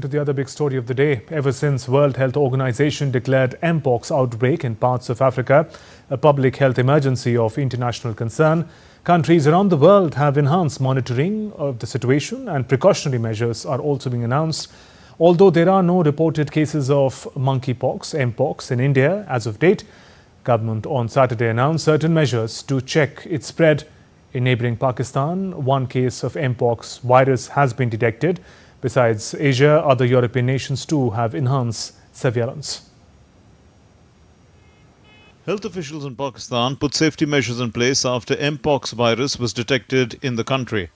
To the other big story of the day, ever since World Health Organization declared Mpox outbreak in parts of Africa a public health emergency of international concern, countries around the world have enhanced monitoring of the situation and precautionary measures are also being announced. Although there are no reported cases of monkeypox, Mpox in India as of date, government on Saturday announced certain measures to check its spread. In neighbouring Pakistan, one case of Mpox virus has been detected. Besides Asia, other European nations too have enhanced surveillance. Health officials in Pakistan put safety measures in place after Mpox virus was detected in the country.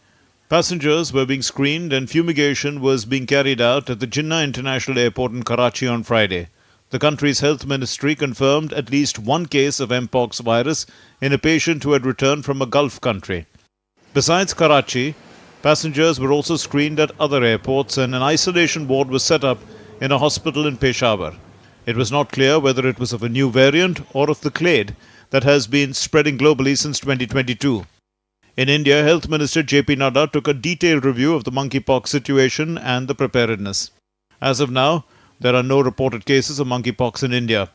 Passengers were being screened and fumigation was being carried out at the Jinnah International Airport in Karachi on Friday. The country's health ministry confirmed at least one case of Mpox virus in a patient who had returned from a Gulf country. Besides Karachi, passengers were also screened at other airports and an isolation ward was set up in a hospital in Peshawar. It was not clear whether it was of a new variant or of the clade that has been spreading globally since 2022. In India, Health Minister J.P. Nadda took a detailed review of the monkeypox situation and the preparedness. As of now, there are no reported cases of monkeypox in India.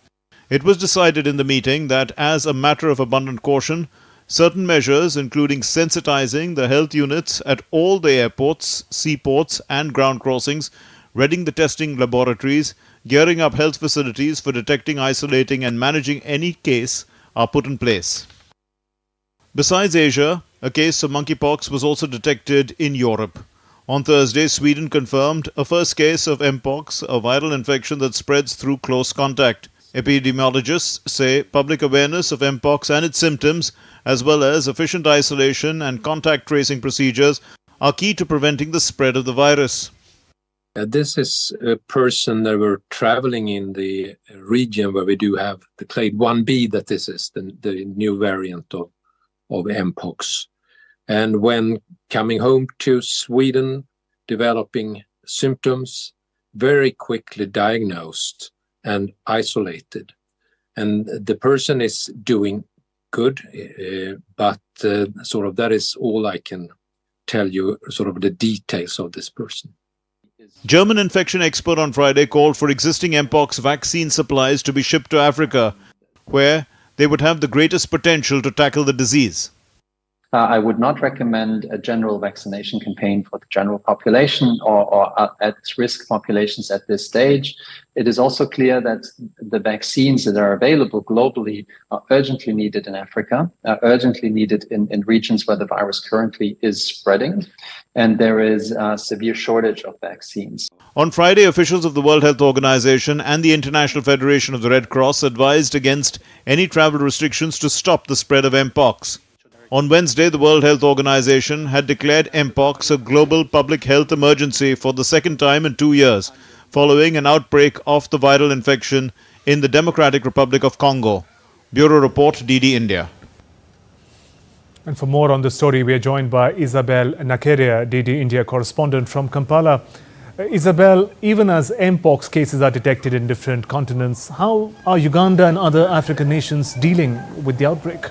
It was decided in the meeting that as a matter of abundant caution, certain measures, including sensitizing the health units at all the airports, seaports and ground crossings, readying the testing laboratories, gearing up health facilities for detecting, isolating and managing any case, are put in place. Besides Asia, a case of monkeypox was also detected in Europe. On Thursday, Sweden confirmed a first case of Mpox, a viral infection that spreads through close contact. Epidemiologists say public awareness of Mpox and its symptoms, as well as efficient isolation and contact tracing procedures, are key to preventing the spread of the virus. This is a person that were traveling in the region where we do have the clade 1b, that this is the new variant of Mpox. And when coming home to Sweden, developing symptoms, very quickly diagnosed and isolated. And the person is doing good, but sort of that is all I can tell you, sort of the details of this person. German infection expert on Friday called for existing Mpox vaccine supplies to be shipped to Africa, where they would have the greatest potential to tackle the disease. I would not recommend a general vaccination campaign for the general population or at-risk populations at this stage. It is also clear that the vaccines that are available globally are urgently needed in Africa, are urgently needed in regions where the virus currently is spreading, and there is a severe shortage of vaccines. On Friday, officials of the World Health Organization and the International Federation of the Red Cross advised against any travel restrictions to stop the spread of Mpox. On Wednesday, the World Health Organization had declared Mpox a global public health emergency for the second time in 2 years, following an outbreak of the viral infection in the Democratic Republic of Congo. Bureau Report, DD India. And for more on the story, we are joined by Isabel Nakeria, DD India correspondent from Kampala. Isabel, even as Mpox cases are detected in different continents, how are Uganda and other African nations dealing with the outbreak?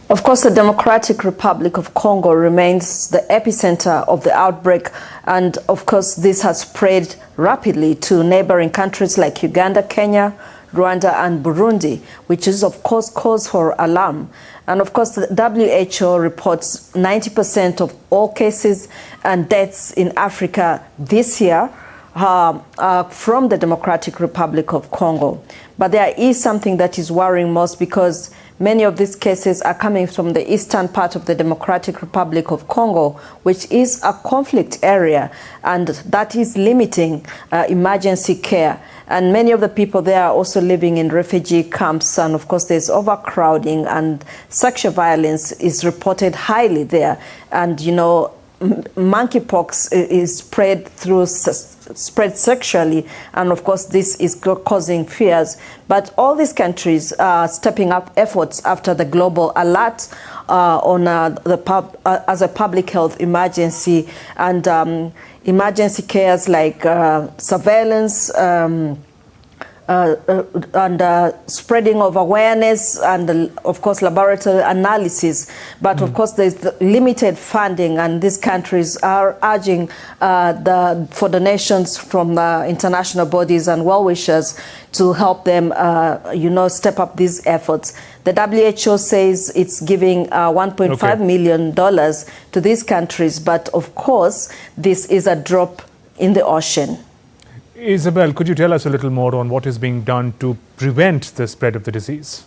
Of course, the Democratic Republic of Congo remains the epicenter of the outbreak, and of course this has spread rapidly to neighboring countries like Uganda, Kenya, Rwanda and Burundi, which is of course cause for alarm. And of course the WHO reports 90% of all cases and deaths in Africa this year from the Democratic Republic of Congo. But there is something that is worrying most, because many of these cases are coming from the eastern part of the Democratic Republic of Congo, which is a conflict area, and that is limiting emergency care. And many of the people there are also living in refugee camps, and of course there's overcrowding, and sexual violence is reported highly there. And you know, monkeypox is spread sexually, and of course this is causing fears. But all these countries are stepping up efforts after the global alert as a public health emergency, and emergency cares like surveillance, spreading of awareness and, of course, laboratory analysis. But, of course, there's limited funding, and these countries are urging for donations from international bodies and well-wishers to help them, step up these efforts. The WHO says it's giving $1.5 million to these countries, but, of course, this is a drop in the ocean. Isabel, could you tell us a little more on what is being done to prevent the spread of the disease?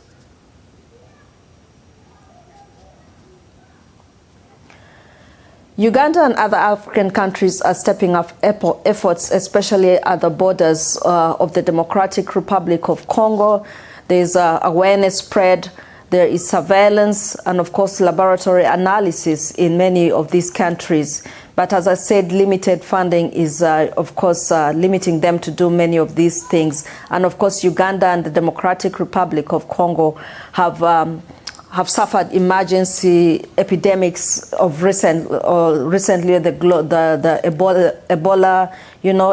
Uganda and other African countries are stepping up efforts, especially at the borders of the Democratic Republic of Congo. There's awareness spread, there is surveillance, and of course laboratory analysis in many of these countries. But as I said, limited funding is, of course, limiting them to do many of these things. And of course, Uganda and the Democratic Republic of Congo have suffered emergency epidemics of recently the Ebola,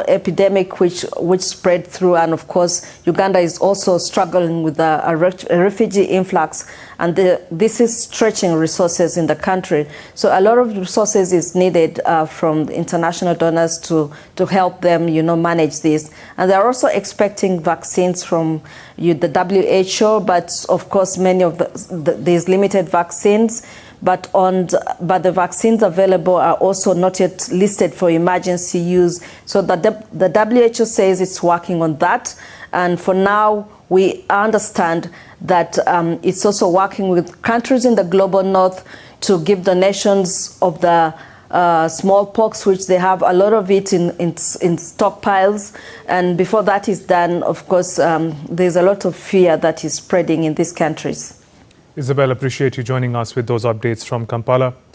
epidemic which spread through, and of course Uganda is also struggling with a refugee influx, and this is stretching resources in the country. So a lot of resources is needed from international donors to help them, manage this. And they're also expecting vaccines from the WHO, but of course many of there's limited vaccines. But the vaccines available are also not yet listed for emergency use. So the WHO says it's working on that. And for now, we understand that it's also working with countries in the global north to give donations of the smallpox, which they have a lot of it in stockpiles. And before that is done, of course, there's a lot of fear that is spreading in these countries. Isabel, appreciate you joining us with those updates from Kampala.